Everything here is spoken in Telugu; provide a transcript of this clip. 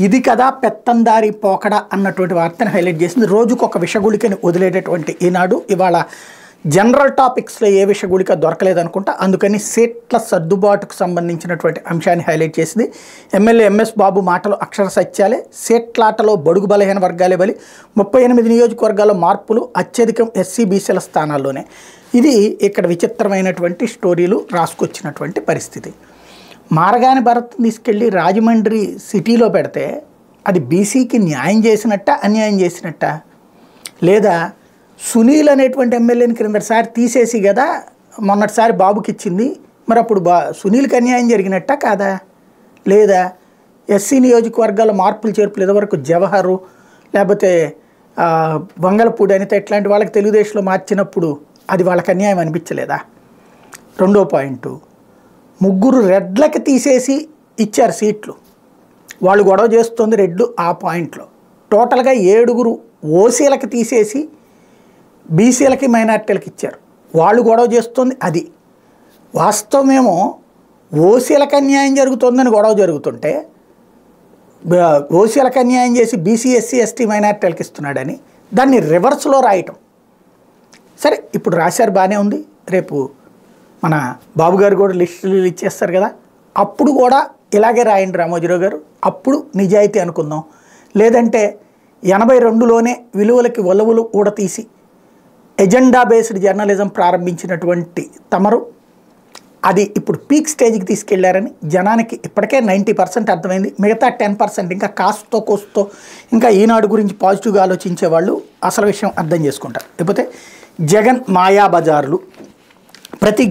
ఇది కదా పెత్తందారి పోకడ అన్నటువంటి వార్తను హైలైట్ చేసింది. రోజుకొక విషగుళికని వదిలేటటువంటి ఈనాడు ఇవాళ జనరల్ టాపిక్స్లో ఏ విషగుళిక దొరకలేదనుకుంటా, అందుకని సీట్ల సర్దుబాటుకు సంబంధించినటువంటి అంశాన్ని హైలైట్ చేసింది. ఎమ్మెల్యే ఎంఎస్ బాబు మాటలు అక్షర సత్యాలే. సీట్లాటలో బడుగు బలహీన వర్గాలే బలి, 38 నియోజకవర్గాల్లో మార్పులు, అత్యధికం ఎస్సీ బీసీల స్థానాల్లోనే. ఇది ఇక్కడ విచిత్రమైనటువంటి స్టోరీలు రాసుకొచ్చినటువంటి పరిస్థితి. మారగాని భరత్ తీసుకెళ్ళి రాజమండ్రి సిటీలో పెడితే అది బీసీకి న్యాయం చేసినట్ట అన్యాయం చేసినట్ట? లేదా సునీల్ అనేటువంటి ఎమ్మెల్యేని క్రిందటిసారి తీసేసి కదా మొన్నటిసారి బాబుకి ఇచ్చింది, మరి అప్పుడు సునీల్కి అన్యాయం జరిగినట్ట కాదా? లేదా ఎస్సీ నియోజకవర్గాల మార్పులు చేర్పులు ఇదివరకు జవహరు లేకపోతే వంగలపూడి అనిత ఇట్లాంటి వాళ్ళకి తెలుగుదేశంలో మార్చినప్పుడు అది వాళ్ళకి అన్యాయం అనిపించలేదా? రెండో పాయింట్, 3 రెడ్లకి తీసేసి ఇచ్చారు సీట్లు, వాళ్ళు గొడవ చేస్తుంది రెడ్లు ఆ పాయింట్లో. టోటల్గా 7 ఓసీలకి తీసేసి బీసీలకి మైనార్టీలకి ఇచ్చారు, వాళ్ళు గొడవ చేస్తుంది అది. వాస్తవమేమో ఓసీలకు అన్యాయం జరుగుతుందని గొడవ జరుగుతుంటే ఓసీలకు అన్యాయం చేసి బీసీ ఎస్సీ ఎస్టీ మైనార్టీలకు ఇస్తున్నాడని దాన్ని రివర్స్లో రాయటం. సరే ఇప్పుడు రాశారు బాగానే ఉంది, రేపు మన బాబు గారు కూడా లిస్టులు ఇచ్చేస్తారు కదా, అప్పుడు కూడా ఇలాగే రాయండి రామోజీరావు గారు, అప్పుడు నిజాయితీ అనుకుందాం. లేదంటే 82లోనే విలువలకి ఒలవులు ఊడతీసి ఎజెండా బేస్డ్ జర్నలిజం ప్రారంభించినటువంటి తమరు అది ఇప్పుడు పీక్ స్టేజ్కి తీసుకెళ్లారని జనానికి ఇప్పటికే 90% అర్థమైంది. మిగతా 10% ఇంకా కాస్తో కోస్తో ఇంకా ఈనాడు గురించి పాజిటివ్గా ఆలోచించే వాళ్ళు అసలు విషయం అర్థం చేసుకుంటారు. లేకపోతే జగన్ మాయాబజార్లు ప్రతి